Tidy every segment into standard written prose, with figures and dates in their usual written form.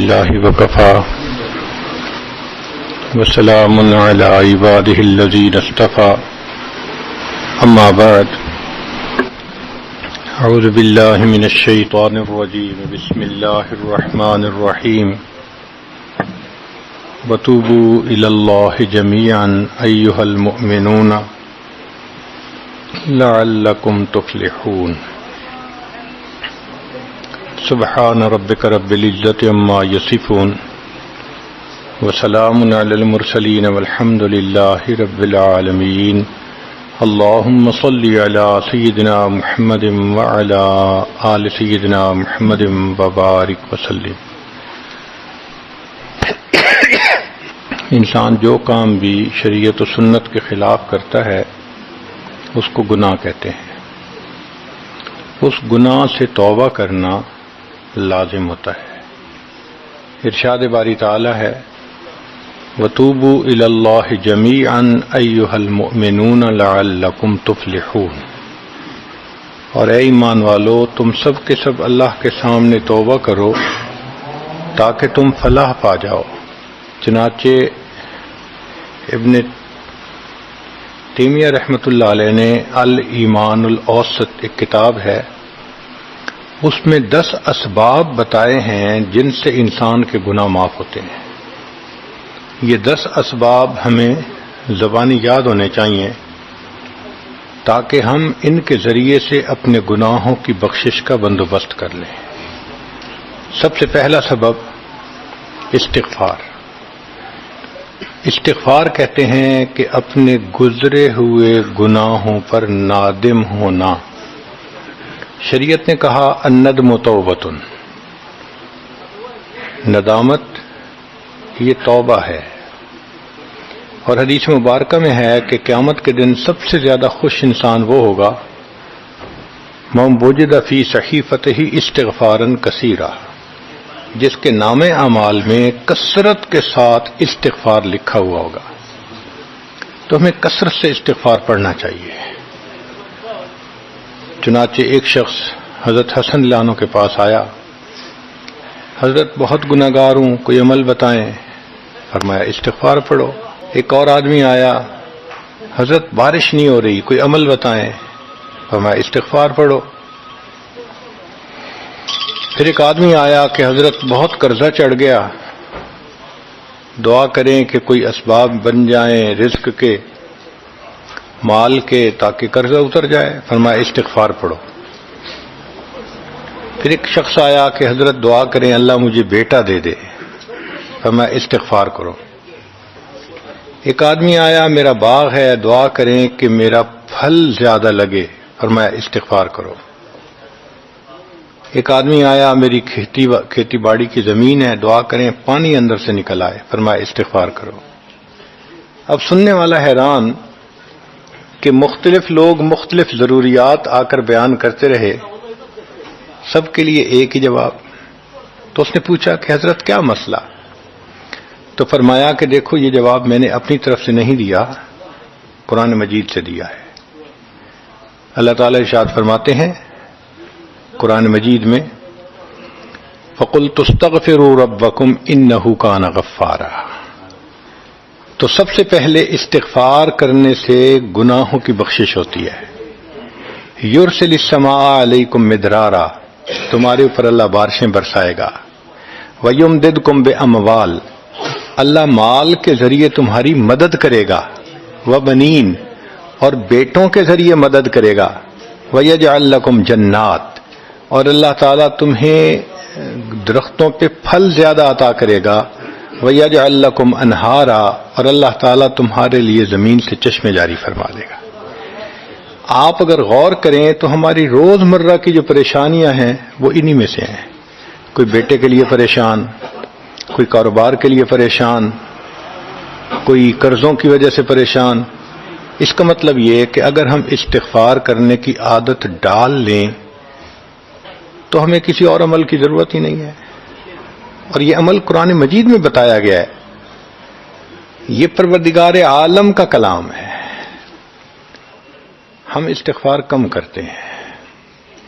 باللہ وکفا وسلام علی عبادہ الذین اصطفى اما بعد اعوذ باللہ من الشیطان الرجیم بسم اللہ الرحمن الرحیم وتوبوا الی اللہ جمیعا ایھا المؤمنون لعلکم تفلحون سبحان ربک رب العزۃ عما یصفون وسلام علی المرسلین والحمد للہ رب العالمین اللہم صل علی سیدنا محمد وعلی آل سیدنا محمد وبارک وسلم۔ انسان جو کام بھی شریعت و سنت کے خلاف کرتا ہے اس کو گناہ کہتے ہیں۔ اس گناہ سے توبہ کرنا لازم ہوتا ہے۔ ارشاد باری تعالی ہے وَتُوبُوا إِلَى اللَّهِ جَمِيعًا أَيُّهَا الْمُؤْمِنُونَ لَعَلَّكُمْ تُفْلِحُونَ، اور اے ایمان والو تم سب کے سب اللہ کے سامنے توبہ کرو تاکہ تم فلاح پا جاؤ۔ چنانچہ ابن تیمیہ رحمۃ اللہ علیہ نے الایمان الاوسط ایک کتاب ہے، اس میں 10 اسباب بتائے ہیں جن سے انسان کے گناہ معاف ہوتے ہیں۔ یہ 10 اسباب ہمیں زبانی یاد ہونے چاہیے تاکہ ہم ان کے ذریعے سے اپنے گناہوں کی بخشش کا بندوبست کر لیں۔ سب سے پہلا سبب استغفار۔ استغفار کہتے ہیں کہ اپنے گزرے ہوئے گناہوں پر نادم ہونا۔ شریعت نے کہا الندم توبۃ، ندامت یہ توبہ ہے، اور حدیث مبارکہ میں ہے کہ قیامت کے دن سب سے زیادہ خوش انسان وہ ہوگا من وجد فی صحیفتہ استغفارا کثیرا، جس کے نام اعمال میں کثرت کے ساتھ استغفار لکھا ہوا ہوگا۔ تو ہمیں کثرت سے استغفار پڑھنا چاہیے۔ چنانچہ ایک شخص حضرت حسن اللہ عنہ کے پاس آیا، حضرت بہت گناہ گار ہوں، کوئی عمل بتائیں۔ فرمایا استغفار پڑھو۔ ایک اور آدمی آیا، حضرت بارش نہیں ہو رہی، کوئی عمل بتائیں۔ فرمایا استغفار پڑھو۔ پھر ایک آدمی آیا کہ حضرت بہت قرضہ چڑھ گیا، دعا کریں کہ کوئی اسباب بن جائیں رزق کے، مال کے، تاکہ قرضہ اتر جائے۔ فرمایا استغفار پڑھو۔ پھر ایک شخص آیا کہ حضرت دعا کریں اللہ مجھے بیٹا دے دے۔ فرمایا استغفار کرو۔ ایک آدمی آیا میرا باغ ہے، دعا کریں کہ میرا پھل زیادہ لگے۔ فرمایا استغفار کرو۔ ایک آدمی آیا میری کھیتی باڑی کی زمین ہے، دعا کریں پانی اندر سے نکل آئے۔ فرمایا استغفار کرو۔ اب سننے والا حیران کہ مختلف لوگ مختلف ضروریات آ کر بیان کرتے رہے، سب کے لیے ایک ہی جواب۔ تو اس نے پوچھا کہ حضرت کیا مسئلہ؟ تو فرمایا کہ دیکھو یہ جواب میں نے اپنی طرف سے نہیں دیا، قرآن مجید سے دیا ہے۔ اللہ تعالی ارشاد فرماتے ہیں قرآن مجید میں فَقُلْتُ اسْتَغْفِرُوا رَبَّكُمْ إِنَّهُ كَانَ غَفَّارًا۔ تو سب سے پہلے استغفار کرنے سے گناہوں کی بخشش ہوتی ہے۔ یرسل السماء علیکم مدرارا، تمہارے اوپر اللہ بارشیں برسائے گا۔ ویمددکم باموال، اللہ مال کے ذریعے تمہاری مدد کرے گا۔ وبنین، اور بیٹوں کے ذریعے مدد کرے گا۔ ویجعل لکم جنات، اور اللہ تعالیٰ تمہیں درختوں پہ پھل زیادہ عطا کرے گا۔ وَيَجْعَلْ لَكُمْ أَنْهَارًا، اور اللہ تعالیٰ تمہارے لیے زمین سے چشمے جاری فرما دے گا۔ آپ اگر غور کریں تو ہماری روز مرہ کی جو پریشانیاں ہیں وہ انہی میں سے ہیں۔ کوئی بیٹے کے لیے پریشان، کوئی کاروبار کے لیے پریشان، کوئی قرضوں کی وجہ سے پریشان۔ اس کا مطلب یہ کہ اگر ہم استغفار کرنے کی عادت ڈال لیں تو ہمیں کسی اور عمل کی ضرورت ہی نہیں ہے، اور یہ عمل قرآن مجید میں بتایا گیا ہے۔ یہ پروردگار عالم کا کلام ہے۔ ہم استغفار کم کرتے ہیں،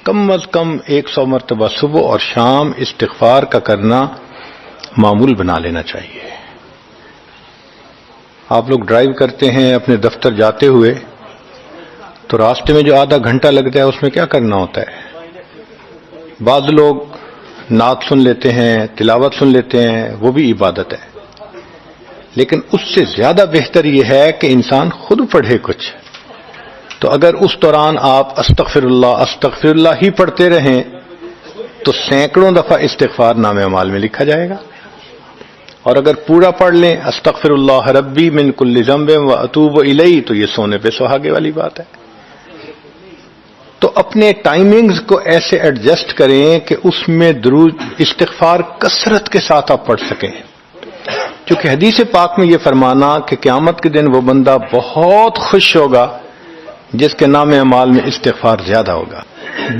کم از کم 100 مرتبہ صبح اور شام استغفار کا کرنا معمول بنا لینا چاہیے. آپ لوگ ڈرائیو کرتے ہیں اپنے دفتر جاتے ہوئے تو راستے میں جو آدھا گھنٹہ لگتا ہے اس میں کیا کرنا ہوتا ہے؟ بعض لوگ نعت سن لیتے ہیں، تلاوت سن لیتے ہیں، وہ بھی عبادت ہے، لیکن اس سے زیادہ بہتر یہ ہے کہ انسان خود پڑھے کچھ. تو اگر اس دوران آپ استغفر اللہ ہی پڑھتے رہیں تو سینکڑوں دفعہ استغفار نامہ اعمال میں لکھا جائے گا. اور اگر پورا پڑھ لیں استغفر اللہ ربی من کل ذنب و اتوب الیہ تو یہ سونے پہ سہاگے والی بات ہے. تو اپنے ٹائمنگز کو ایسے ایڈجسٹ کریں کہ اس میں درود استغفار کثرت کے ساتھ آپ پڑھ سکیں، کیونکہ حدیث پاک میں یہ فرمانا کہ قیامت کے دن وہ بندہ بہت خوش ہوگا جس کے نام اعمال میں استغفار زیادہ ہوگا.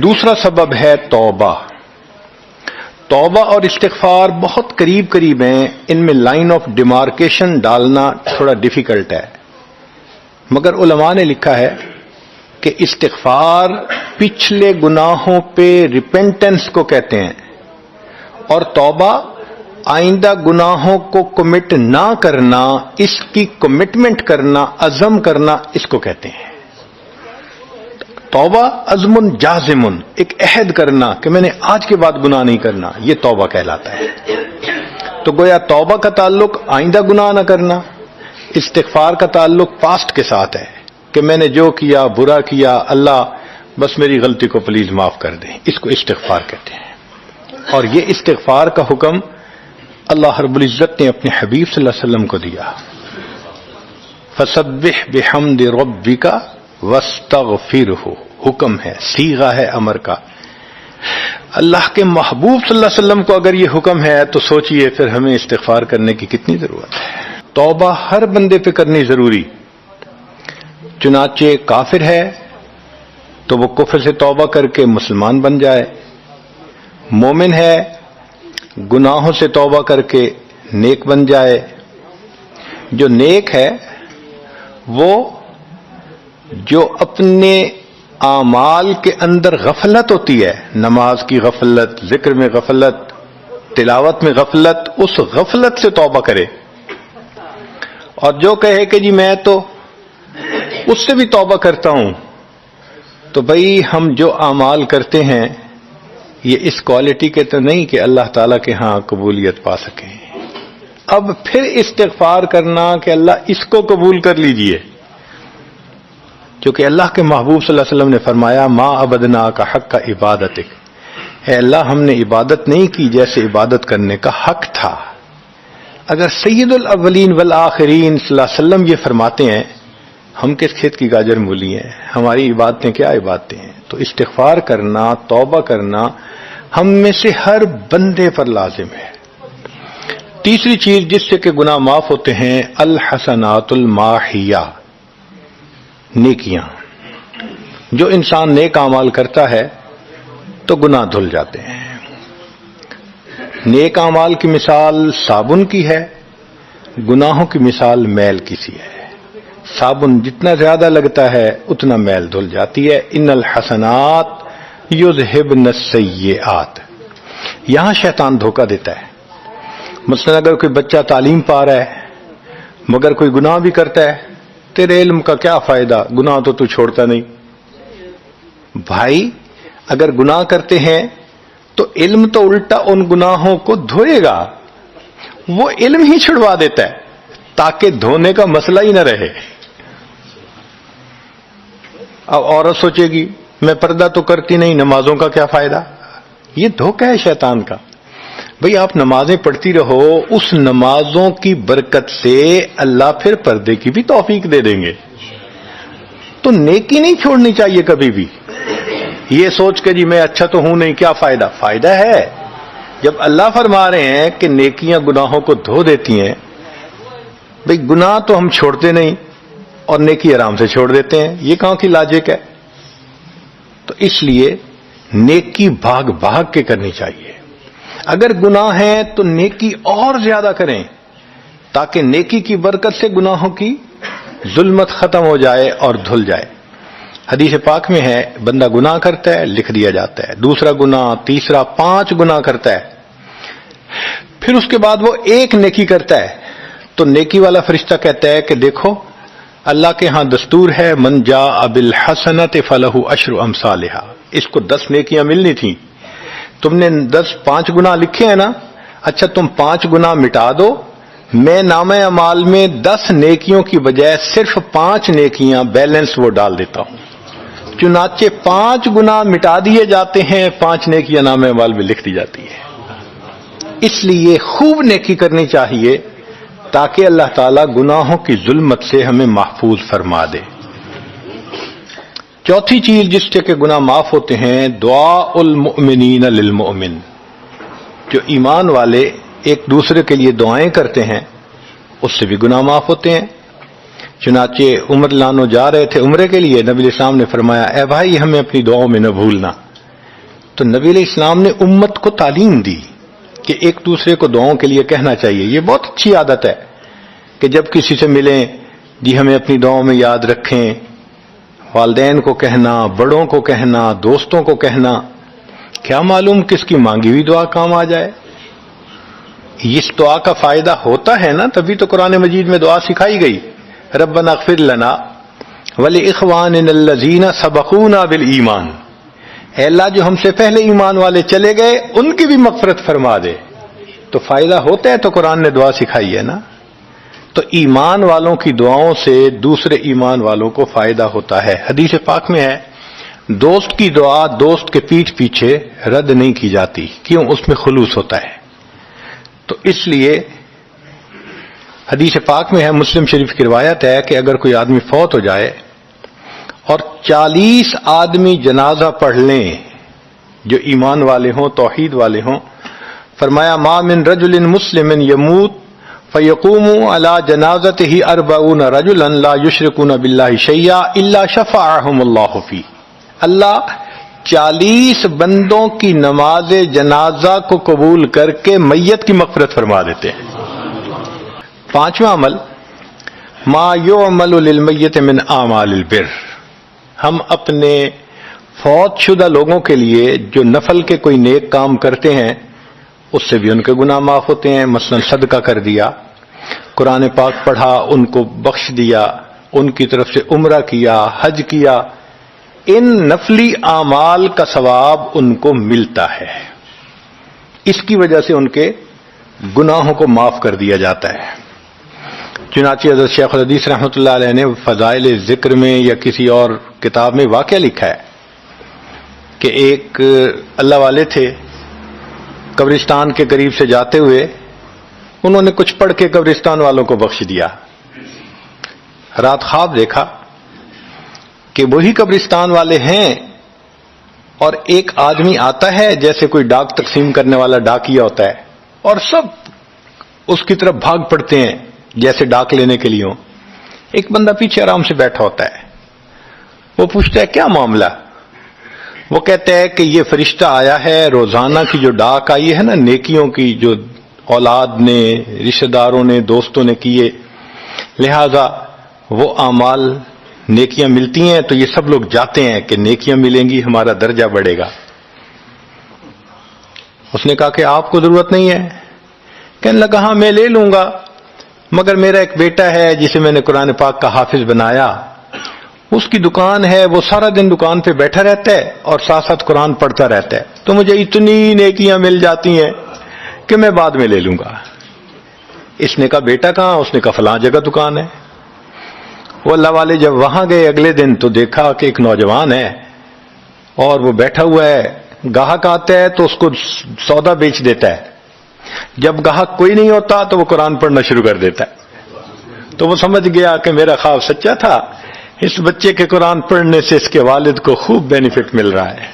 دوسرا سبب ہے توبہ. توبہ اور استغفار بہت قریب قریب ہیں، ان میں لائن آف ڈیمارکیشن ڈالنا تھوڑا ڈیفیکلٹ ہے، مگر علماء نے لکھا ہے کہ استغفار پچھلے گناہوں پہ ریپینٹنس کو کہتے ہیں، اور توبہ آئندہ گناہوں کو کمٹ نہ کرنا، اس کی کمٹمنٹ کرنا، عزم کرنا، اس کو کہتے ہیں. توبہ عزم جازم، ایک عہد کرنا کہ میں نے آج کے بعد گناہ نہیں کرنا، یہ توبہ کہلاتا ہے. تو گویا توبہ کا تعلق آئندہ گناہ نہ کرنا، استغفار کا تعلق پاسٹ کے ساتھ ہے کہ میں نے جو کیا برا کیا، اللہ بس میری غلطی کو پلیز معاف کر دیں، اس کو استغفار کہتے ہیں. اور یہ استغفار کا حکم اللہ رب العزت نے اپنے حبیب صلی اللہ علیہ وسلم کو دیا. فسبح بحمد ربک واستغفرہ، حکم ہے، صیغہ ہے امر کا. اللہ کے محبوب صلی اللہ علیہ وسلم کو اگر یہ حکم ہے تو سوچئے پھر ہمیں استغفار کرنے کی کتنی ضرورت ہے. توبہ ہر بندے پہ کرنی ضروری. چنانچہ کافر ہے تو وہ کفر سے توبہ کر کے مسلمان بن جائے، مومن ہے گناہوں سے توبہ کر کے نیک بن جائے. جو نیک ہے وہ جو اپنے اعمال کے اندر غفلت ہوتی ہے، نماز کی غفلت، ذکر میں غفلت، تلاوت میں غفلت، اس غفلت سے توبہ کرے. اور جو کہے کہ جی میں تو اس سے بھی توبہ کرتا ہوں، تو بھئی ہم جو اعمال کرتے ہیں یہ اس کوالٹی کے تو نہیں کہ اللہ تعالیٰ کے ہاں قبولیت پا سکیں. اب پھر استغفار کرنا کہ اللہ اس کو قبول کر لیجئے، کیونکہ اللہ کے محبوب صلی اللہ علیہ وسلم نے فرمایا ما عبدنا کا حق کا عبادتک، اے اللہ ہم نے عبادت نہیں کی جیسے عبادت کرنے کا حق تھا. اگر سید الاولین والآخرین صلی اللہ علیہ وسلم یہ فرماتے ہیں، ہم کس کھیت کی گاجر مولی ہیں، ہماری عبادتیں کیا عبادتیں ہیں. تو استغفار کرنا، توبہ کرنا ہم میں سے ہر بندے پر لازم ہے. تیسری چیز جس سے کہ گناہ معاف ہوتے ہیں، الحسنات الماحیہ، نیکیاں. جو انسان نیک اعمال کرتا ہے تو گناہ دھل جاتے ہیں. نیک اعمال کی مثال صابن کی ہے، گناہوں کی مثال میل کی سی ہے. صابن جتنا زیادہ لگتا ہے اتنا میل دھل جاتی ہے. ان الحسنات یذہبن السیئات. یہاں شیطان دھوکہ دیتا ہے. مثلا اگر کوئی بچہ تعلیم پا رہا ہے مگر کوئی گناہ بھی کرتا ہے، تیرے علم کا کیا فائدہ، گناہ تو چھوڑتا نہیں. بھائی اگر گناہ کرتے ہیں تو علم تو الٹا ان گناہوں کو دھوئے گا، وہ علم ہی چھڑوا دیتا ہے تاکہ دھونے کا مسئلہ ہی نہ رہے. اب عورت سوچے گی میں پردہ تو کرتی نہیں، نمازوں کا کیا فائدہ. یہ دھوکہ ہے شیطان کا. بھئی آپ نمازیں پڑھتی رہو، اس نمازوں کی برکت سے اللہ پھر پردے کی بھی توفیق دے دیں گے. تو نیکی نہیں چھوڑنی چاہیے کبھی بھی. یہ سوچ کے جی میں اچھا تو ہوں نہیں، کیا فائدہ. فائدہ ہے. جب اللہ فرما رہے ہیں کہ نیکیاں گناہوں کو دھو دیتی ہیں، بھئی گناہ تو ہم چھوڑتے نہیں اور نیکی آرام سے چھوڑ دیتے ہیں، یہ کہاں کی لاجک ہے. تو اس لیے نیکی بھاگ بھاگ کے کرنی چاہیے. اگر گناہ ہیں تو نیکی اور زیادہ کریں تاکہ نیکی کی برکت سے گناہوں کی ظلمت ختم ہو جائے اور دھل جائے. حدیث پاک میں ہے بندہ گناہ کرتا ہے لکھ دیا جاتا ہے، دوسرا گناہ، تیسرا، 5 گناہ کرتا ہے پھر اس کے بعد وہ ایک نیکی کرتا ہے تو نیکی والا فرشتہ کہتا ہے کہ دیکھو اللہ کے ہاں دستور ہے من جاء بالحسنۃ فلہ عشر امثالھا، اس کو 10 نیکیاں ملنی تھیں، تم نے 5 گناہ لکھے ہیں نا، اچھا تم 5 گناہ مٹا دو، میں نامہ اعمال میں 10 نیکیوں کی بجائے صرف 5 نیکیاں بیلنس وہ ڈال دیتا ہوں۔ چنانچہ 5 گناہ مٹا دیے جاتے ہیں، 5 نیکیاں نامہ اعمال میں لکھ دی جاتی ہے۔ اس لیے خوب نیکی کرنی چاہیے تاکہ اللہ تعالیٰ گناہوں کی ظلمت سے ہمیں محفوظ فرما دے۔ چوتھی چیز جس سے کہ گناہ معاف ہوتے ہیں، دعاء المؤمنین للمؤمن، جو ایمان والے ایک دوسرے کے لیے دعائیں کرتے ہیں اس سے بھی گناہ معاف ہوتے ہیں۔ چنانچہ عمر لانو جا رہے تھے عمرے کے لیے، نبی علیہ السلام نے فرمایا اے بھائی ہمیں اپنی دعاؤں میں نہ بھولنا، تو نبی علیہ السلام نے امت کو تعلیم دی کہ ایک دوسرے کو دعاؤں کے لیے کہنا چاہیے۔ یہ بہت اچھی عادت ہے کہ جب کسی سے ملیں جی ہمیں اپنی دعاؤں میں یاد رکھیں، والدین کو کہنا، بڑوں کو کہنا، دوستوں کو کہنا، کیا معلوم کس کی مانگی ہوئی دعا کام آ جائے۔ اس دعا کا فائدہ ہوتا ہے نا، تبھی تو قرآن مجید میں دعا سکھائی گئی، ربنا اغفر لنا ولاخواننا الذین سبقونا بالایمان، اے اللہ جو ہم سے پہلے ایمان والے چلے گئے ان کی بھی مغفرت فرما دے۔ تو فائدہ ہوتا ہے تو قرآن نے دعا سکھائی ہے نا۔ تو ایمان والوں کی دعاؤں سے دوسرے ایمان والوں کو فائدہ ہوتا ہے۔ حدیث پاک میں ہے دوست کی دعا دوست کے پیٹھ پیچھے رد نہیں کی جاتی، کیوں؟ اس میں خلوص ہوتا ہے۔ تو اس لیے حدیث پاک میں ہے، مسلم شریف کی روایت ہے کہ اگر کوئی آدمی فوت ہو جائے اور 40 آدمی جنازہ پڑھ لیں جو ایمان والے ہوں، توحید والے ہوں، فرمایا ما من رجل مسلم یموت فیقوم علی جنازتہ 40 رجلا لا یشرکون باللہ شیئا الا شفعهم اللہ فی، اللہ 40 بندوں کی نماز جنازہ کو قبول کر کے میت کی مغفرت فرما دیتے ہیں۔ 5واں عمل ما یعمل للمیت من اعمال البر، ہم اپنے فوت شدہ لوگوں کے لیے جو نفل کے کوئی نیک کام کرتے ہیں اس سے بھی ان کے گناہ معاف ہوتے ہیں۔ مثلا صدقہ کر دیا، قرآن پاک پڑھا، ان کو بخش دیا، ان کی طرف سے عمرہ کیا، حج کیا، ان نفلی اعمال کا ثواب ان کو ملتا ہے، اس کی وجہ سے ان کے گناہوں کو معاف کر دیا جاتا ہے۔ چنانچہ حضرت شیخ الحدیث رحمۃ اللہ علیہ نے فضائل ذکر میں یا کسی اور کتاب میں واقعہ لکھا ہے کہ ایک اللہ والے تھے، قبرستان کے قریب سے جاتے ہوئے انہوں نے کچھ پڑھ کے قبرستان والوں کو بخش دیا۔ رات خواب دیکھا کہ وہی قبرستان والے ہیں اور ایک آدمی آتا ہے جیسے کوئی ڈاک تقسیم کرنے والا ڈاکیا ہوتا ہے، اور سب اس کی طرف بھاگ پڑتے ہیں جیسے ڈاک لینے کے لیے ہوں۔ ایک بندہ پیچھے آرام سے بیٹھا ہوتا ہے، وہ پوچھتا ہے کیا معاملہ؟ وہ کہتا ہے کہ یہ فرشتہ آیا ہے، روزانہ کی جو ڈاک آئی ہے نا نیکیوں کی، جو اولاد نے، رشتہ داروں نے، دوستوں نے کیے، لہذا وہ اعمال نیکیاں ملتی ہیں تو یہ سب لوگ جاتے ہیں کہ نیکیاں ملیں گی، ہمارا درجہ بڑھے گا۔ اس نے کہا کہ آپ کو ضرورت نہیں ہے؟ کہنے لگا ہاں میں لے لوں گا، مگر میرا ایک بیٹا ہے جسے میں نے قرآن پاک کا حافظ بنایا، اس کی دکان ہے، وہ سارا دن دکان پہ بیٹھا رہتا ہے اور ساتھ ساتھ قرآن پڑھتا رہتا ہے، تو مجھے اتنی نیکیاں مل جاتی ہیں کہ میں بعد میں لے لوں گا۔ اس نے کہا بیٹا کہاں؟ اس نے کہا فلاں جگہ دکان ہے۔ وہ اللہ والے جب وہاں گئے اگلے دن تو دیکھا کہ ایک نوجوان ہے اور وہ بیٹھا ہوا ہے، گاہک آتا ہے تو اس کو سودا بیچ دیتا ہے، جب گاہک کوئی نہیں ہوتا تو وہ قرآن پڑھنا شروع کر دیتا ہے۔ تو وہ سمجھ گیا کہ میرا خواب سچا تھا، اس بچے کے قرآن پڑھنے سے اس کے والد کو خوب بینیفٹ مل رہا ہے۔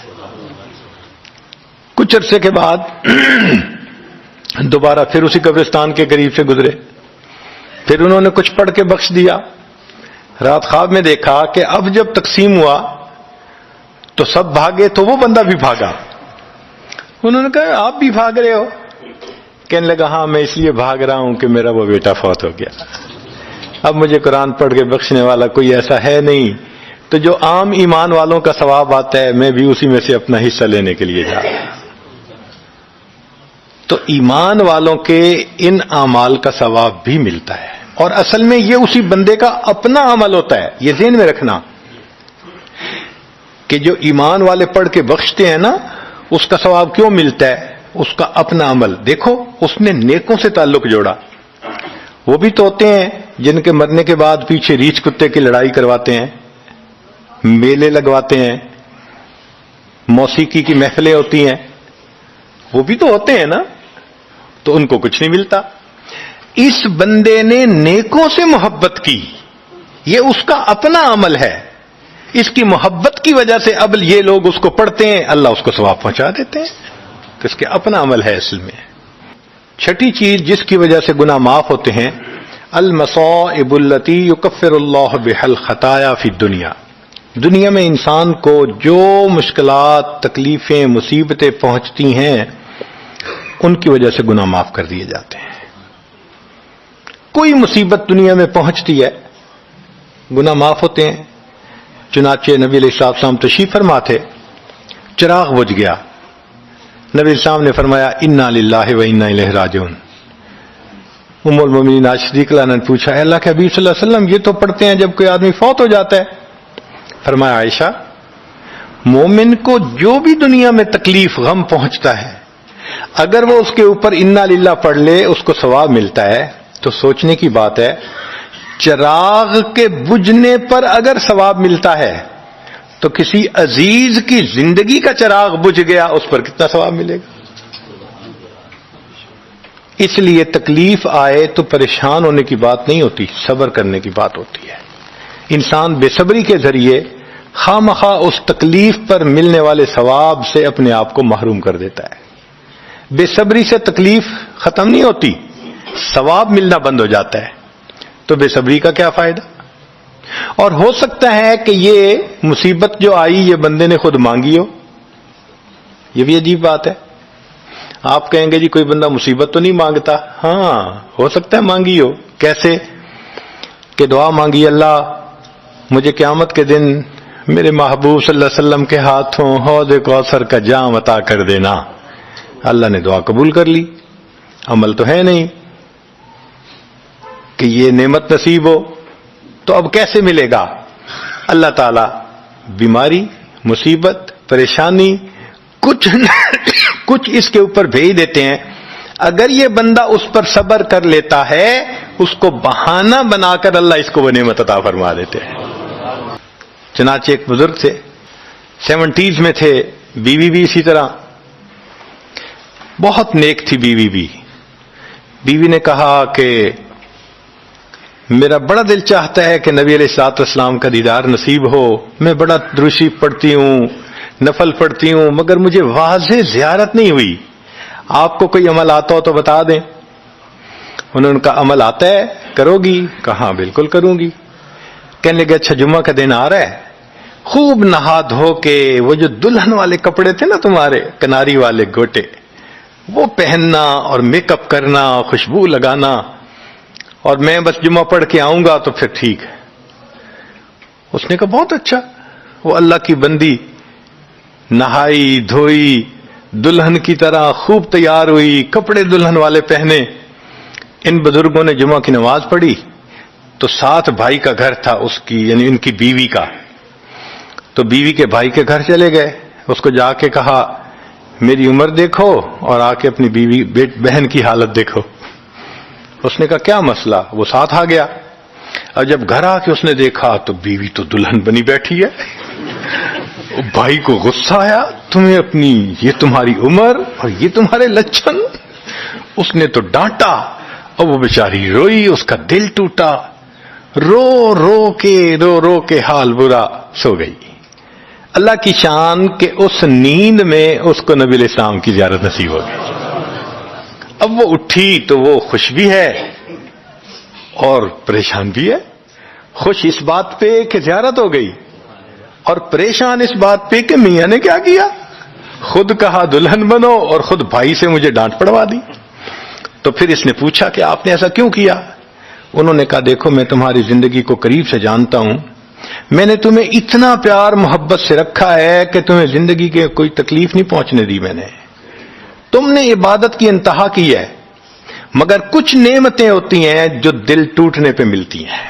کچھ عرصے کے بعد دوبارہ پھر اسی قبرستان کے قریب سے گزرے، پھر انہوں نے کچھ پڑھ کے بخش دیا۔ رات خواب میں دیکھا کہ اب جب تقسیم ہوا تو سب بھاگے تو وہ بندہ بھی بھاگا۔ انہوں نے کہا آپ بھی بھاگ رہے ہو؟ کہنے لگا ہاں میں اس لیے بھاگ رہا ہوں کہ میرا وہ بیٹا فوت ہو گیا، اب مجھے قرآن پڑھ کے بخشنے والا کوئی ایسا ہے نہیں، تو جو عام ایمان والوں کا ثواب آتا ہے میں بھی اسی میں سے اپنا حصہ لینے کے لیے جا رہا ہوں۔ تو ایمان والوں کے ان اعمال کا ثواب بھی ملتا ہے، اور اصل میں یہ اسی بندے کا اپنا عمل ہوتا ہے. یہ ذہن میں رکھنا کہ جو ایمان والے پڑھ کے بخشتے ہیں نا، اس کا ثواب کیوں ملتا ہے؟ اس کا اپنا عمل. دیکھو اس نے نیکوں سے تعلق جوڑا. وہ بھی تو ہوتے ہیں جن کے مرنے کے بعد پیچھے ریچھ کتے کی لڑائی کرواتے ہیں، میلے لگواتے ہیں، موسیقی کی محفلیں ہوتی ہیں، وہ بھی تو ہوتے ہیں نا، تو ان کو کچھ نہیں ملتا. اس بندے نے نیکوں سے محبت کی، یہ اس کا اپنا عمل ہے، اس کی محبت کی وجہ سے اب یہ لوگ اس کو پڑھتے ہیں، اللہ اس کو ثواب پہنچا دیتے ہیں. تو اس کے اپنا عمل ہے اصل میں. چھٹی چیز جس کی وجہ سے گناہ معاف ہوتے ہیں، المصائب التی یکفر اللہ بها الخطایا فی الدنیا. دنیا میں انسان کو جو مشکلات، تکلیفیں، مصیبتیں پہنچتی ہیں، ان کی وجہ سے گناہ معاف کر دیے جاتے ہیں. کوئی مصیبت دنیا میں پہنچتی ہے، گناہ معاف ہوتے ہیں. چنانچہ نبی علیہ السلام تشریف فرما تھے، چراغ بجھ گیا. نبی السلام نے فرمایا انا للہ و انا الیہ راجعون. ام المومنین عائشہ صدیقہ رضی اللہ عنہا نے پوچھا، اے اللہ کے حبیب صلی اللہ علیہ وسلم، یہ تو پڑھتے ہیں جب کوئی آدمی فوت ہو جاتا ہے. فرمایا عائشہ، مومن کو جو بھی دنیا میں تکلیف، غم پہنچتا ہے، اگر وہ اس کے اوپر انا للہ پڑھ لے اس کو ثواب ملتا ہے. تو سوچنے کی بات ہے، چراغ کے بجھنے پر اگر ثواب ملتا ہے تو کسی عزیز کی زندگی کا چراغ بجھ گیا، اس پر کتنا ثواب ملے گا؟ اس لیے تکلیف آئے تو پریشان ہونے کی بات نہیں ہوتی، صبر کرنے کی بات ہوتی ہے. انسان بے صبری کے ذریعے خواہ مخواہ اس تکلیف پر ملنے والے ثواب سے اپنے آپ کو محروم کر دیتا ہے. بے صبری سے تکلیف ختم نہیں ہوتی، ثواب ملنا بند ہو جاتا ہے. تو بے صبری کا کیا فائدہ؟ اور ہو سکتا ہے کہ یہ مصیبت جو آئی یہ بندے نے خود مانگی ہو. یہ بھی عجیب بات ہے. آپ کہیں گے جی کوئی بندہ مصیبت تو نہیں مانگتا. ہاں ہو سکتا ہے مانگی ہو. کیسے؟ کہ دعا مانگی، اللہ مجھے قیامت کے دن میرے محبوب صلی اللہ علیہ وسلم کے ہاتھوں حوض کوثر کا جام عطا کر دینا. اللہ نے دعا قبول کر لی. عمل تو ہے نہیں کہ یہ نعمت نصیب ہو. تو اب کیسے ملے گا؟ اللہ تعالی بیماری، مصیبت، پریشانی کچھ اس کے اوپر بھیج دیتے ہیں. اگر یہ بندہ اس پر صبر کر لیتا ہے، اس کو بہانہ بنا کر اللہ اس کو وہ نعمت عطا فرما دیتے ہیں. چنانچہ ایک بزرگ تھے، 70s میں تھے، بیوی بھی اسی طرح، بہت نیک تھی بیوی بھی. بیوی نے کہا کہ میرا بڑا دل چاہتا ہے کہ نبی علیہ الصلوۃ والسلام کا دیدار نصیب ہو. میں بڑا درود شریف پڑھتی ہوں، نفل پڑھتی ہوں، مگر مجھے واضح زیارت نہیں ہوئی. آپ کو کوئی عمل آتا ہو تو بتا دیں. انہوں نے کہا عمل آتا ہے، کرو گی؟ کہا بالکل کروں گی. کہنے لگے اچھا جمعہ کا دن آ رہا ہے، خوب نہا دھو کے وہ جو دلہن والے کپڑے تھے نا تمہارے، کناری والے گوٹے، وہ پہننا اور میک اپ کرنا، خوشبو لگانا، اور میں بس جمعہ پڑھ کے آؤں گا تو پھر ٹھیک ہے. اس نے کہا بہت اچھا. وہ اللہ کی بندی نہائی دھوئی، دلہن کی طرح خوب تیار ہوئی، کپڑے دلہن والے پہنے. ان بزرگوں نے جمعہ کی نماز پڑھی تو ساتھ بھائی کا گھر تھا اس کی، یعنی ان کی بیوی کا. تو بیوی کے بھائی کے گھر چلے گئے. اس کو جا کے کہا میری عمر دیکھو اور آ کے اپنی بیوی بہن کی حالت دیکھو. اس نے کہا کیا مسئلہ؟ وہ ساتھ آ گیا. اور جب گھر آ کے اس نے دیکھا تو بیوی تو دلہن بنی بیٹھی ہے. بھائی کو غصہ آیا، تمہیں اپنی، یہ تمہاری عمر اور یہ تمہارے لچھن. اس نے تو ڈانٹا اور وہ بیچاری روئی، اس کا دل ٹوٹا، رو رو کے حال برا، سو گئی. اللہ کی شان کہ اس نیند میں اس کو نبی علیہ السلام کی زیارت نصیب ہو گئی. اب وہ اٹھی تو وہ خوش بھی ہے اور پریشان بھی ہے. خوش اس بات پہ کہ زیارت ہو گئی، اور پریشان اس بات پہ کہ میاں نے کیا کیا، خود کہا دلہن بنو اور خود بھائی سے مجھے ڈانٹ پڑوا دی. تو پھر اس نے پوچھا کہ آپ نے ایسا کیوں کیا؟ انہوں نے کہا دیکھو میں تمہاری زندگی کو قریب سے جانتا ہوں، میں نے تمہیں اتنا پیار محبت سے رکھا ہے کہ تمہیں زندگی کے کوئی تکلیف نہیں پہنچنے دی. میں نے تم نے عبادت کی انتہا کی ہے، مگر کچھ نعمتیں ہوتی ہیں جو دل ٹوٹنے پہ ملتی ہیں.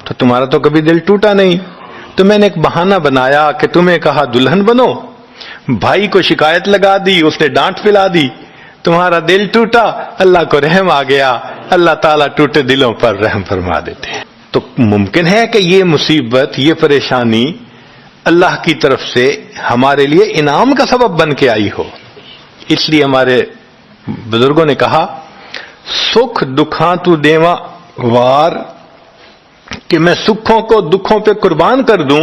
تو تمہارا تو کبھی دل ٹوٹا نہیں، تو میں نے ایک بہانہ بنایا کہ تمہیں کہا دلہن بنو، بھائی کو شکایت لگا دی، اس نے ڈانٹ پلا دی، تمہارا دل ٹوٹا، اللہ کو رحم آ گیا، اللہ تعالیٰ ٹوٹے دلوں پر رحم فرما دیتے ہیں. تو ممکن ہے کہ یہ مصیبت، یہ پریشانی اللہ کی طرف سے ہمارے لیے انعام کا سبب بن کے آئی ہو. اس لیے ہمارے بزرگوں نے کہا سکھ دکھاں تو دیواں وار، کہ میں سکھوں کو دکھوں پہ قربان کر دوں.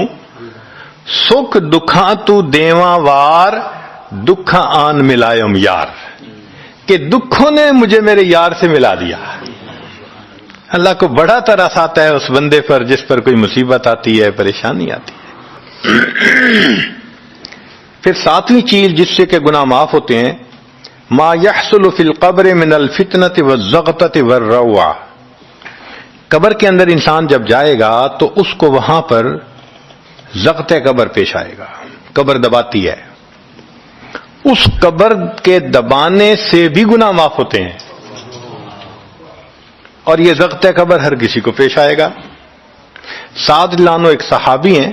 سکھ دکھاں تو دیواں وار، دکھاں آن ملائم یار، کہ دکھوں نے مجھے میرے یار سے ملا دیا. اللہ کو بڑا ترس آتا ہے اس بندے پر جس پر کوئی مصیبت آتی ہے، پریشانی آتی ہے. پھر ساتویں چیز جس سے کہ گناہ معاف ہوتے ہیں، ما يحصل فی القبر من الفتنة والزغطة والروع. قبر کے اندر انسان جب جائے گا تو اس کو وہاں پر زغط قبر پیش آئے گا. قبر دباتی ہے، اس قبر کے دبانے سے بھی گناہ معاف ہوتے ہیں، اور یہ زغط قبر ہر کسی کو پیش آئے گا. سعد رضی اللہ عنہ ایک صحابی ہیں،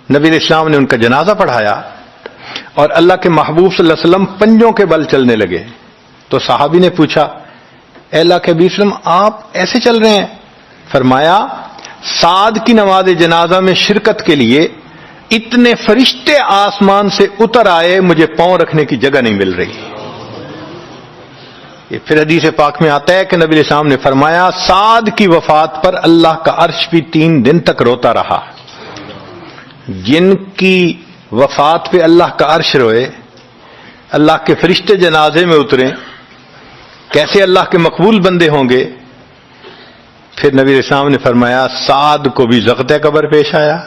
نبی علیہ السلام نے ان کا جنازہ پڑھایا اور اللہ کے محبوب صلی اللہ علیہ وسلم پنجوں کے بل چلنے لگے. تو صحابی نے پوچھا اے اللہ کے حبیب صلی اللہ علیہ وسلم آپ ایسے چل رہے ہیں؟ فرمایا سعد کی نماز جنازہ میں شرکت کے لیے اتنے فرشتے آسمان سے اتر آئے، مجھے پاؤں رکھنے کی جگہ نہیں مل رہی. یہ پھر حدیث پاک میں آتا ہے کہ نبی علیہ السلام نے فرمایا سعد کی وفات پر اللہ کا عرش بھی 3 دن تک روتا رہا. جن کی وفات پہ اللہ کا عرش روئے، اللہ کے فرشتے جنازے میں اتریں، کیسے اللہ کے مقبول بندے ہوں گے. پھر نبی علیہ السلام نے فرمایا سعد کو بھی زغط قبر پیش آیا.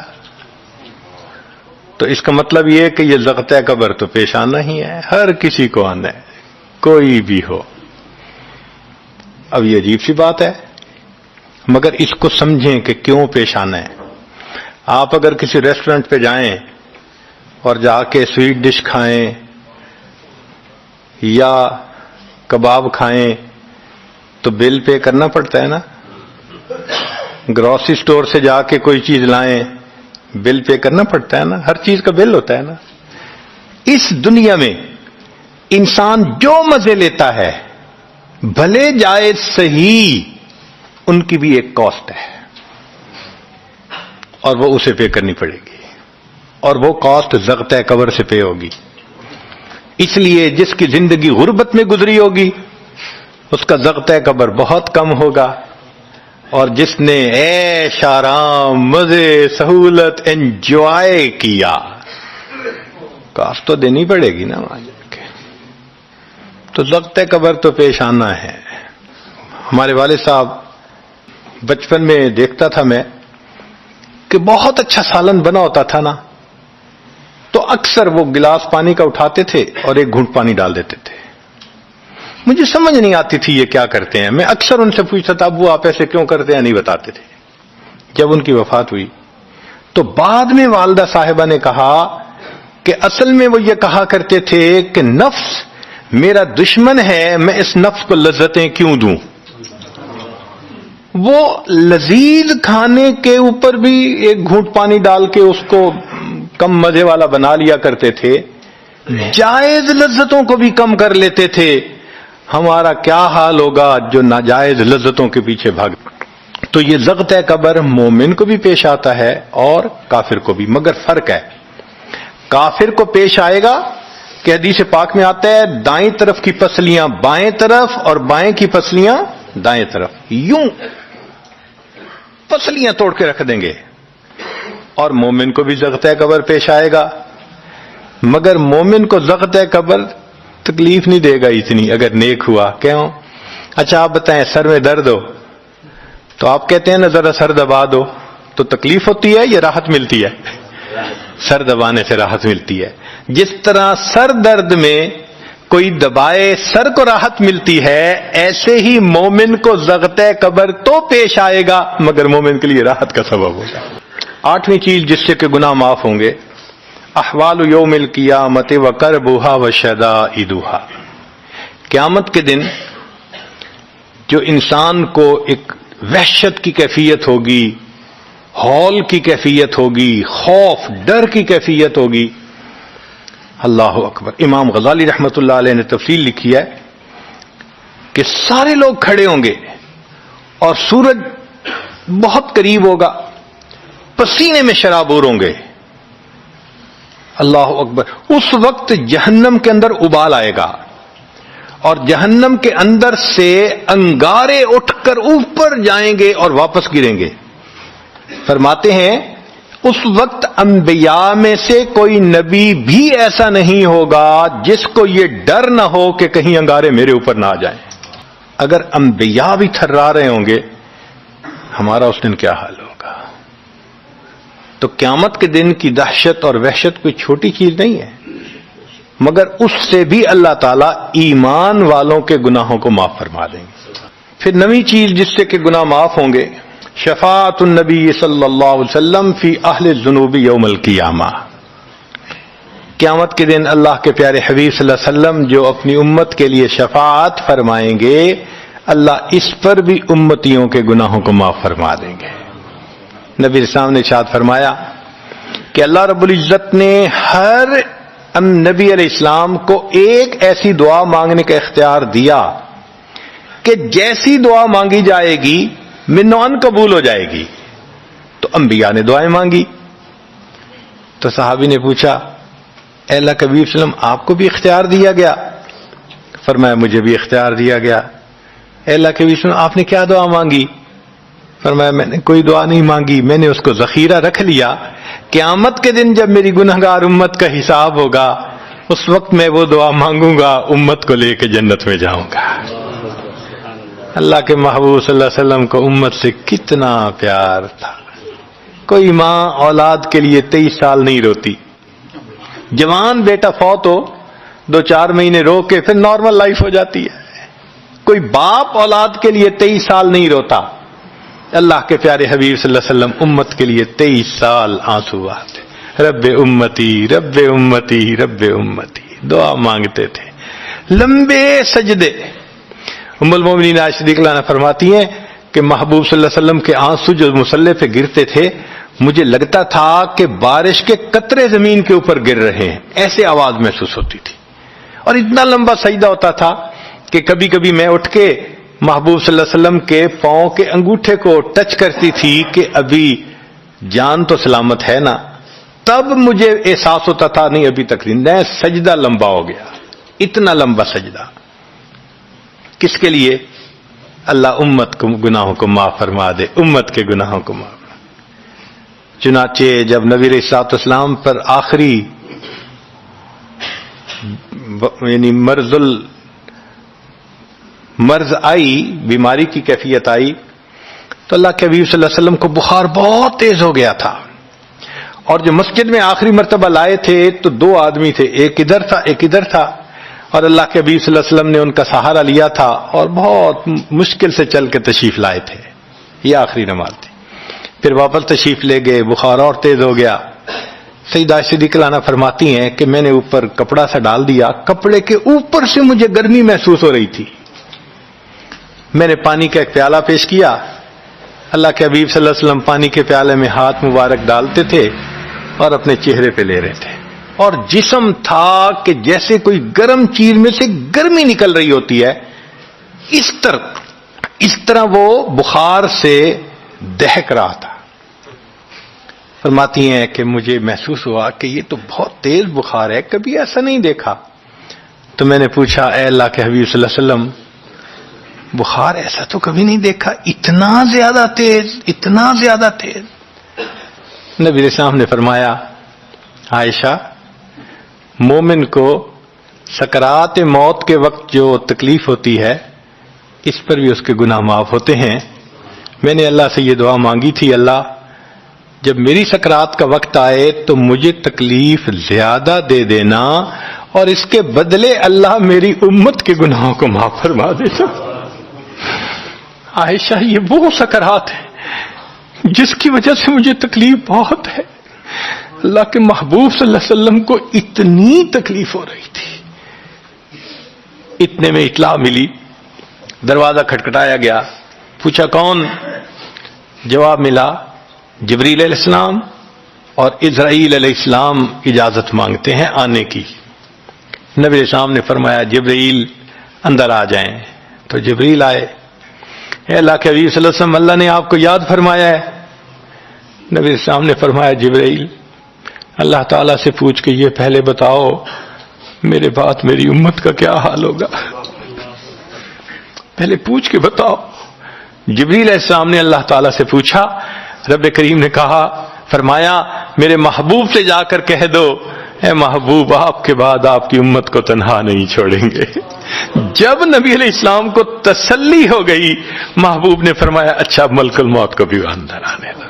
تو اس کا مطلب یہ ہے کہ یہ زغط قبر تو پیش آنا ہی ہے، ہر کسی کو آنا ہے، کوئی بھی ہو. اب یہ عجیب سی بات ہے، مگر اس کو سمجھیں کہ کیوں پیش آنا ہے. آپ اگر کسی ریسٹورنٹ پہ جائیں اور جا کے سویٹ ڈش کھائیں یا کباب کھائیں تو بل پے کرنا پڑتا ہے نا. گروسری سٹور سے جا کے کوئی چیز لائیں، بل پے کرنا پڑتا ہے نا، ہر چیز کا بل ہوتا ہے نا. اس دنیا میں انسان جو مزے لیتا ہے، بھلے جائز صحیح، ان کی بھی ایک کاسٹ ہے اور وہ اسے پے کرنی پڑے گی، اور وہ کاسٹ زغط قبر سے پے ہوگی. اس لیے جس کی زندگی غربت میں گزری ہوگی اس کا زغط قبر بہت کم ہوگا، اور جس نے عیش آرام مزے سہولت انجوائے کیا، کاسٹ تو دینی پڑے گی نا وہاں جا کے. تو زغط قبر تو پیش آنا ہے. ہمارے والد صاحب بچپن میں دیکھتا تھا میں کہ بہت اچھا سالن بنا ہوتا تھا نا، تو اکثر وہ گلاس پانی کا اٹھاتے تھے اور ایک گھونٹ پانی ڈال دیتے تھے. مجھے سمجھ نہیں آتی تھی یہ کیا کرتے ہیں. میں اکثر ان سے پوچھتا تھا ابو آپ ایسے کیوں کرتے ہیں، نہیں بتاتے تھے. جب ان کی وفات ہوئی تو بعد میں والدہ صاحبہ نے کہا کہ اصل میں وہ یہ کہا کرتے تھے کہ نفس میرا دشمن ہے، میں اس نفس کو لذتیں کیوں دوں. وہ لذیذ کھانے کے اوپر بھی ایک گھونٹ پانی ڈال کے اس کو کم مزے والا بنا لیا کرتے تھے، جائز لذتوں کو بھی کم کر لیتے تھے. ہمارا کیا حال ہوگا جو ناجائز لذتوں کے پیچھے بھاگ. تو یہ زغط قبر مومن کو بھی پیش آتا ہے اور کافر کو بھی، مگر فرق ہے. کافر کو پیش آئے گا کہ حدیث پاک میں آتا ہے دائیں طرف کی پسلیاں بائیں طرف اور بائیں کی پسلیاں دائیں طرف، یوں پسلیاں توڑ کے رکھ دیں گے. اور مومن کو بھی زغط قبر پیش آئے گا، مگر مومن کو زغط قبر تکلیف نہیں دے گا اتنی اگر نیک ہوا. کیوں؟ اچھا آپ بتائیں سر میں درد ہو تو آپ کہتے ہیں نا ذرا سر دبا دو، تو تکلیف ہوتی ہے یا راحت ملتی ہے؟ سر دبانے سے راحت ملتی ہے. جس طرح سر درد میں کوئی دبائے سر کو راحت ملتی ہے، ایسے ہی مومن کو زغط قبر تو پیش آئے گا مگر مومن کے لیے راحت کا سبب ہوگا. 8ویں چیز جس سے کہ گناہ معاف ہوں گے، احوال یوم القیامت وکربھا وشدائدھا، قیامت کے دن جو انسان کو ایک وحشت کی کیفیت ہوگی، ہول کی کیفیت ہوگی، خوف ڈر کی کیفیت ہوگی. اللہ اکبر. امام غزالی رحمۃ اللہ علیہ نے تفصیل لکھی ہے کہ سارے لوگ کھڑے ہوں گے اور سورج بہت قریب ہوگا، پسینے میں شرابور ہوں گے. اللہ اکبر. اس وقت جہنم کے اندر ابال آئے گا اور جہنم کے اندر سے انگارے اٹھ کر اوپر جائیں گے اور واپس گریں گے. فرماتے ہیں اس وقت انبیاء میں سے کوئی نبی بھی ایسا نہیں ہوگا جس کو یہ ڈر نہ ہو کہ کہیں انگارے میرے اوپر نہ آ جائیں. اگر انبیاء بھی تھرا رہے ہوں گے، ہمارا اس دن کیا حال ہوگا؟ تو قیامت کے دن کی دہشت اور وحشت کوئی چھوٹی چیز نہیں ہے، مگر اس سے بھی اللہ تعالیٰ ایمان والوں کے گناہوں کو معاف فرما دیں گے. پھر نئی چیز جس سے کہ گناہ معاف ہوں گے، شفاعت النبی صلی اللہ علیہ وسلم فی اہل الذنوب یوم القیامہ. قیامت کے دن اللہ کے پیارے حبیب صلی اللہ علیہ وسلم جو اپنی امت کے لیے شفاعت فرمائیں گے، اللہ اس پر بھی امتیوں کے گناہوں کو معاف فرما دیں گے. نبی اسلام نے ارشاد فرمایا کہ اللہ رب العزت نے ہر نبی علیہ السلام کو ایک ایسی دعا مانگنے کا اختیار دیا کہ جیسی دعا مانگی جائے گی منوان قبول ہو جائے گی. تو انبیاء نے دعائیں مانگی. تو صحابی نے پوچھا اے اللہ کے حبیب صلی اللہ علیہ وسلم آپ کو بھی اختیار دیا گیا؟ فرمایا مجھے بھی اختیار دیا گیا. اے اللہ کے حبیب صلی اللہ علیہ وسلم آپ نے کیا دعا مانگی؟ فرمایا میں نے کوئی دعا نہیں مانگی، میں نے اس کو ذخیرہ رکھ لیا. قیامت کے دن جب میری گنہگار امت کا حساب ہوگا اس وقت میں وہ دعا مانگوں گا، امت کو لے کے جنت میں جاؤں گا. اللہ کے محبوب صلی اللہ علیہ وسلم کو امت سے کتنا پیار تھا. کوئی ماں اولاد کے لیے 23 سال نہیں روتی. جوان بیٹا فوت ہو 2-4 مہینے رو کے پھر نارمل لائف ہو جاتی ہے. کوئی باپ اولاد کے لیے 23 سال نہیں روتا. اللہ کے پیارے حبیب صلی اللہ علیہ وسلم امت کے لیے 23 سال آنسو بہاتے، رب امتی رب امتی رب امتی دعا مانگتے تھے. لمبے سجدے. ام المومنین عائشہ صدیقہ عنہا فرماتی ہیں کہ محبوب صلی اللہ علیہ وسلم کے آنسو جو مصلی پہ گرتے تھے مجھے لگتا تھا کہ بارش کے قطرے زمین کے اوپر گر رہے ہیں، ایسے آواز محسوس ہوتی تھی. اور اتنا لمبا سجدہ ہوتا تھا کہ کبھی کبھی میں اٹھ کے محبوب صلی اللہ علیہ وسلم کے پاؤں کے انگوٹھے کو ٹچ کرتی تھی کہ ابھی جان تو سلامت ہے نا. تب مجھے احساس ہوتا تھا نہیں ابھی تک زندہ ہے. سجدہ لمبا ہو گیا. اتنا لمبا سجدہ کس کے لیے؟ اللہ امت کو گناہوں کو معاف فرما دے، امت کے گناہوں کو معاف. چنانچہ جب نبی علیہ الصلوۃ والسلام پر آخری یعنی مرض آئی، بیماری کی کیفیت آئی، تو اللہ کے حبیب صلی اللہ علیہ وسلم کو بخار بہت تیز ہو گیا تھا. اور جو مسجد میں آخری مرتبہ لائے تھے تو 2 آدمی تھے، ایک ادھر تھا ایک ادھر تھا، اور اللہ کے حبیب صلی اللہ علیہ وسلم نے ان کا سہارا لیا تھا اور بہت مشکل سے چل کے تشریف لائے تھے. یہ آخری نماز تھی. پھر واپس تشریف لے گئے، بخار اور تیز ہو گیا. سیدہ عائشہ صدیقہ عنہا فرماتی ہیں کہ میں نے اوپر کپڑا سا ڈال دیا، کپڑے کے اوپر سے مجھے گرمی محسوس ہو رہی تھی. میں نے پانی کا ایک پیالہ پیش کیا. اللہ کے حبیب صلی اللہ علیہ وسلم پانی کے پیالے میں ہاتھ مبارک ڈالتے تھے اور اپنے چہرے پہ لے رہے تھے، اور جسم تھا کہ جیسے کوئی گرم چیز میں سے گرمی نکل رہی ہوتی ہے. اس طرح وہ بخار سے دہک رہا تھا. فرماتی ہیں کہ مجھے محسوس ہوا کہ یہ تو بہت تیز بخار ہے، کبھی ایسا نہیں دیکھا. تو میں نے پوچھا اے اللہ کے حبیب صلی اللہ علیہ وسلم بخار ایسا تو کبھی نہیں دیکھا، اتنا زیادہ تیز اتنا زیادہ تیز. نبی علیہ السلام نے فرمایا عائشہ مومن کو سکرات موت کے وقت جو تکلیف ہوتی ہے اس پر بھی اس کے گناہ معاف ہوتے ہیں. میں نے اللہ سے یہ دعا مانگی تھی، اللہ جب میری سکرات کا وقت آئے تو مجھے تکلیف زیادہ دے دینا اور اس کے بدلے اللہ میری امت کے گناہوں کو معاف فرما دینا. عائشہ یہ وہ سکرات ہے جس کی وجہ سے مجھے تکلیف بہت ہے. اللہ کے محبوب صلی اللہ علیہ وسلم کو اتنی تکلیف ہو رہی تھی. اتنے میں اطلاع ملی، دروازہ کھٹکھٹایا گیا، پوچھا کون؟ جواب ملا جبریل علیہ السلام اور اسرائیل علیہ السلام اجازت مانگتے ہیں آنے کی. نبی علیہ السلام نے فرمایا جبریل اندر آ جائیں. تو جبریل آئے. اے اللہ کے حبیب صلی اللہ علیہ وسلم، اللہ نے آپ کو یاد فرمایا ہے. نبی علیہ السلام نے فرمایا جبریل اللہ تعالیٰ سے پوچھ کے یہ پہلے بتاؤ میرے بعد میری امت کا کیا حال ہوگا، پہلے پوچھ کے بتاؤ. جبریل علیہ السلام نے اللہ تعالیٰ سے پوچھا. رب کریم نے کہا، فرمایا میرے محبوب سے جا کر کہہ دو اے محبوب آپ کے بعد آپ کی امت کو تنہا نہیں چھوڑیں گے. جب نبی علیہ السلام کو تسلی ہو گئی، محبوب نے فرمایا اچھا ملک الموت کو بھی اندر آنے دو.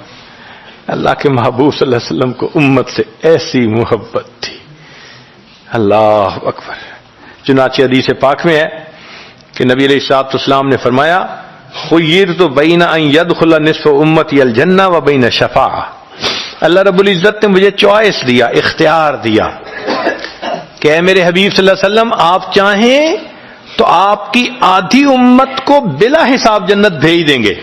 اللہ کے محبوب صلی اللہ علیہ وسلم کو امت سے ایسی محبت تھی. اللہ اکبر. چنانچہ حدیث پاک میں ہے کہ نبی علیہ الصلوۃ والسلام نے فرمایا خیرت بین ان یدخل نصف امتی الجنہ و بین شفاعہ. اللہ رب العزت نے مجھے چوائس دیا، اختیار دیا کہ اے میرے حبیب صلی اللہ علیہ وسلم آپ چاہیں تو آپ کی آدھی امت کو بلا حساب جنت بھیج دیں گے،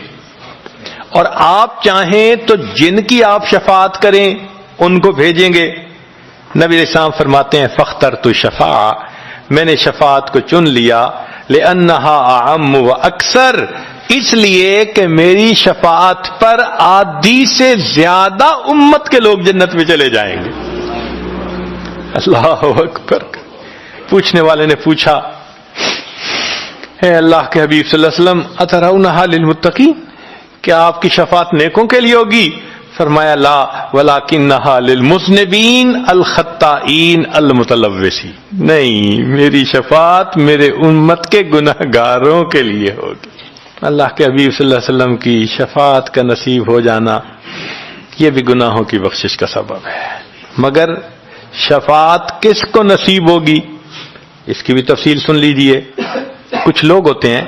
اور آپ چاہیں تو جن کی آپ شفاعت کریں ان کو بھیجیں گے. نبی علیہ السلام فرماتے ہیں فاخترت الشفاعہ، میں نے شفاعت کو چن لیا، لأنہا اعم و اکثر، اس لیے کہ میری شفاعت پر آدھی سے زیادہ امت کے لوگ جنت میں چلے جائیں گے. اللہ اکبر. پوچھنے والے نے پوچھا اے اللہ کے حبیب صلی اللہ علیہ وسلم اترونہا للمتقین، کیا آپ کی شفاعت نیکوں کے لیے ہوگی؟ فرمایا لا ولکنہا للمذنبین الخطائین المتلوثین، نہیں میری شفاعت میرے امت کے گناہگاروں کے لیے ہوگی. اللہ کے حبیب صلی اللہ علیہ وسلم کی شفاعت کا نصیب ہو جانا یہ بھی گناہوں کی بخشش کا سبب ہے. مگر شفاعت کس کو نصیب ہوگی اس کی بھی تفصیل سن لیجئے. کچھ لوگ ہوتے ہیں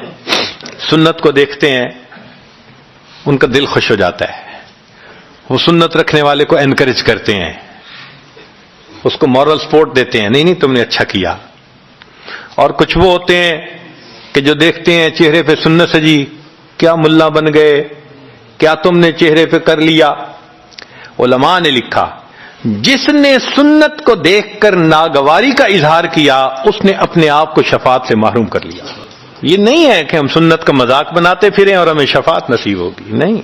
سنت کو دیکھتے ہیں ان کا دل خوش ہو جاتا ہے، وہ سنت رکھنے والے کو انکریج کرتے ہیں، اس کو مورل سپورٹ دیتے ہیں، نہیں تم نے اچھا کیا. اور کچھ وہ ہوتے ہیں کہ جو دیکھتے ہیں چہرے پہ سنت سجی، کیا ملا بن گئے، کیا تم نے چہرے پہ کر لیا. علماء نے لکھا جس نے سنت کو دیکھ کر ناگواری کا اظہار کیا اس نے اپنے آپ کو شفاعت سے محروم کر لیا. یہ نہیں ہے کہ ہم سنت کا مذاق بناتے پھریں اور ہمیں شفاعت نصیب ہوگی، نہیں.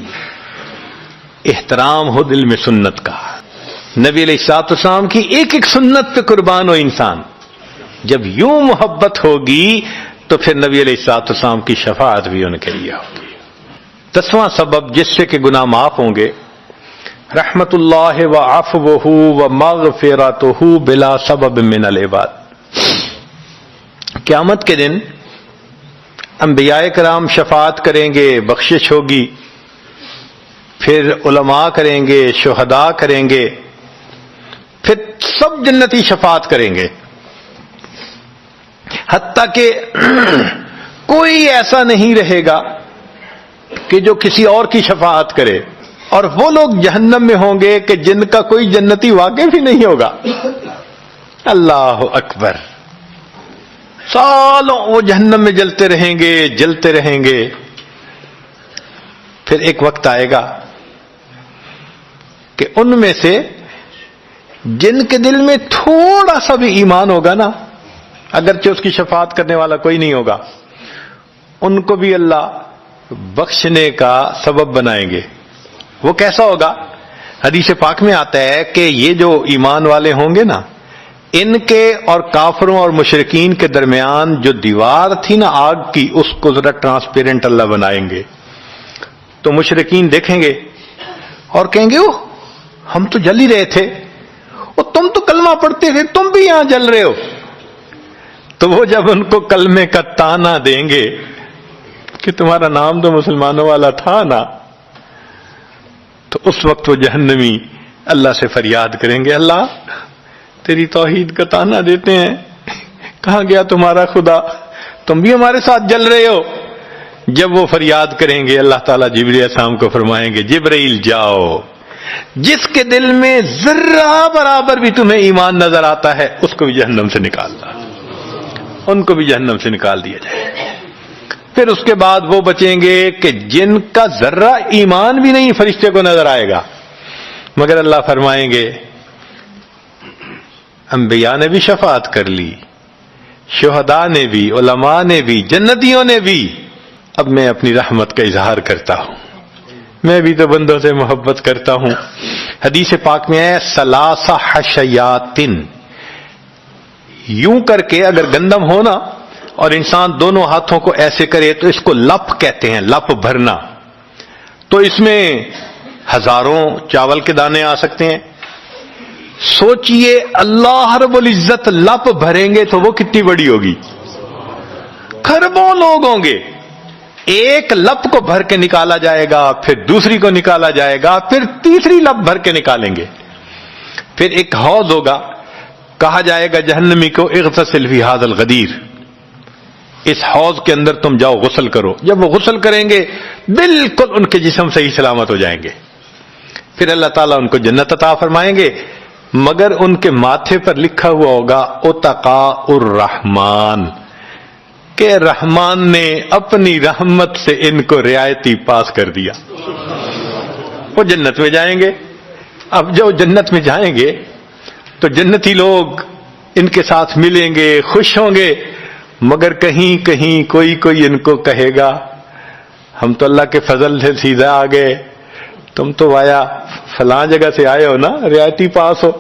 احترام ہو دل میں سنت کا. نبی علیہ الصلوۃ والسلام کی ایک ایک سنت پہ قربان ہو انسان. جب یوں محبت ہوگی تو پھر نبی علیہ الصلوۃ والسلام کی شفاعت بھی ان کے لیے ہوگی. 10واں سبب جس سے کہ گناہ معاف ہوں گے، رحمت اللہ و عفوہ و مغفرتہ بلا سبب من العباد. قیامت کے دن انبیاء کرام شفاعت کریں گے، بخشش ہوگی، پھر علماء کریں گے، شہداء کریں گے، پھر سب جنتی شفاعت کریں گے، حتیٰ کہ کوئی ایسا نہیں رہے گا کہ جو کسی اور کی شفاعت کرے. اور وہ لوگ جہنم میں ہوں گے کہ جن کا کوئی جنتی واقع بھی نہیں ہوگا. اللہ اکبر. سالوں وہ جہنم میں جلتے رہیں گے، جلتے رہیں گے. پھر ایک وقت آئے گا کہ ان میں سے جن کے دل میں تھوڑا سا بھی ایمان ہوگا نا، اگرچہ اس کی شفاعت کرنے والا کوئی نہیں ہوگا، ان کو بھی اللہ بخشنے کا سبب بنائیں گے. وہ کیسا ہوگا؟ حدیث پاک میں آتا ہے کہ یہ جو ایمان والے ہوں گے نا، ان کے اور کافروں اور مشرکین کے درمیان جو دیوار تھی نا آگ کی، اس کو ذرا ٹرانسپیرنٹ اللہ بنائیں گے. تو مشرکین دیکھیں گے اور کہیں گے اوہ ہم تو جل ہی رہے تھے، اور تم تو کلمہ پڑھتے تھے، تم بھی یہاں جل رہے ہو. تو وہ جب ان کو کلمے کا تانا دیں گے کہ تمہارا نام تو مسلمانوں والا تھا نا، تو اس وقت وہ جہنمی اللہ سے فریاد کریں گے اللہ تیری توحید کا تانا دیتے ہیں، کہاں گیا تمہارا خدا، تم بھی ہمارے ساتھ جل رہے ہو. جب وہ فریاد کریں گے اللہ تعالیٰ جبرائیل السلام کو فرمائیں گے جبرائیل جاؤ جس کے دل میں ذرہ برابر بھی تمہیں ایمان نظر آتا ہے اس کو بھی جہنم سے نکالنا، ان کو بھی جہنم سے نکال دیا جائے۔ پھر اس کے بعد وہ بچیں گے کہ جن کا ذرہ ایمان بھی نہیں فرشتے کو نظر آئے گا، مگر اللہ فرمائیں گے انبیاء نے بھی شفاعت کر لی، شہداء نے بھی، علماء نے بھی، جنتیوں نے بھی، اب میں اپنی رحمت کا اظہار کرتا ہوں، میں بھی تو بندوں سے محبت کرتا ہوں۔ حدیث پاک میں ہے ثلاث حشیات، یوں کر کے اگر گندم ہونا اور انسان دونوں ہاتھوں کو ایسے کرے تو اس کو لپ کہتے ہیں، لپ بھرنا، تو اس میں ہزاروں چاول کے دانے آ سکتے ہیں۔ سوچئے اللہ رب العزت لپ بھریں گے تو وہ کتنی بڑی ہوگی، کھربوں لوگ ہوں گے، ایک لپ کو بھر کے نکالا جائے گا، پھر دوسری کو نکالا جائے گا، پھر تیسری لپ بھر کے نکالیں گے، پھر ایک حوض ہوگا، کہا جائے گا جہنمی کو اغتسل فی ھذا الغدیر، اس حوض کے اندر تم جاؤ غسل کرو۔ جب وہ غسل کریں گے بالکل ان کے جسم صحیح سلامت ہو جائیں گے، پھر اللہ تعالیٰ ان کو جنت عطا فرمائیں گے، مگر ان کے ماتھے پر لکھا ہوا ہوگا اتقاء الرحمن، کہ رحمان نے اپنی رحمت سے ان کو رعایتی پاس کر دیا، وہ جنت میں جائیں گے۔ اب جو جنت میں جائیں گے تو جنتی لوگ ان کے ساتھ ملیں گے، خوش ہوں گے، مگر کہیں کہیں کوئی ان کو کہے گا ہم تو اللہ کے فضل سے سیدھا آ گئے، تم تو آیا فلاں جگہ سے آئے ہو نا، رعایتی پاس ہو۔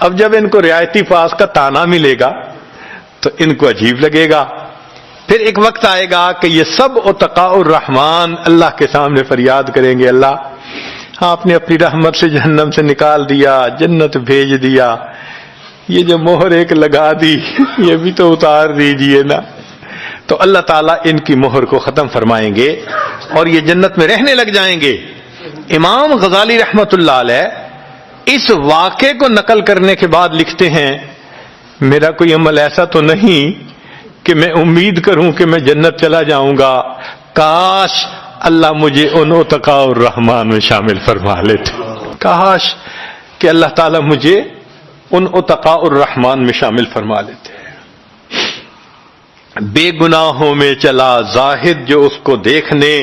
اب جب ان کو رعایتی پاس کا تانا ملے گا تو ان کو عجیب لگے گا، پھر ایک وقت آئے گا کہ یہ سب اتقاء الرحمن اللہ کے سامنے فریاد کریں گے، اللہ آپ نے اپنی رحمت سے جہنم سے نکال دیا، جنت بھیج دیا، یہ جو مہر ایک لگا دی یہ بھی تو اتار دیجئے نا۔ تو اللہ تعالیٰ ان کی مہر کو ختم فرمائیں گے اور یہ جنت میں رہنے لگ جائیں گے۔ امام غزالی رحمت اللہ علیہ اس واقعے کو نقل کرنے کے بعد لکھتے ہیں میرا کوئی عمل ایسا تو نہیں کہ میں امید کروں کہ میں جنت چلا جاؤں گا، کاش اللہ مجھے ان اتقاء الرحمن میں شامل فرما لیتے، کاش کہ اللہ تعالیٰ مجھے ان اتقاء الرحمن میں شامل فرما لیتے۔ بے گناہوں میں چلا زاہد جو اس کو دیکھنے،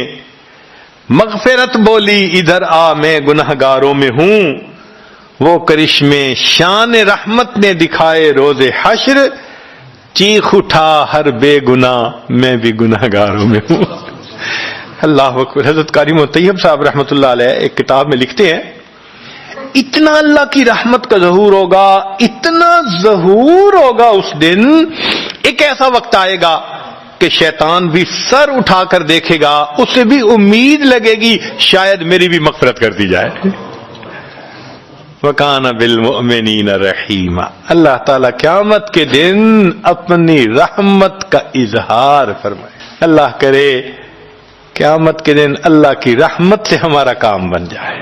مغفرت بولی ادھر آ میں گنہگاروں میں ہوں، وہ کرشمے شان رحمت نے دکھائے روز حشر، چیخ اٹھا ہر بے گناہ میں بھی گنہگاروں میں ہوں۔ اللہ اکبر۔ حضرت قاری طیب صاحب رحمۃ اللہ علیہ ایک کتاب میں لکھتے ہیں اتنا اللہ کی رحمت کا ظہور ہوگا، اتنا ظہور ہوگا اس دن، ایک ایسا وقت آئے گا کہ شیطان بھی سر اٹھا کر دیکھے گا، اسے بھی امید لگے گی شاید میری بھی مغفرت کر دی جائے۔ وَكَانَ بِالْمُؤْمِنِينَ رَحِيمًا۔ اللہ تعالیٰ قیامت کے دن اپنی رحمت کا اظہار فرمائے۔ اللہ کرے قیامت کے دن اللہ کی رحمت سے ہمارا کام بن جائے۔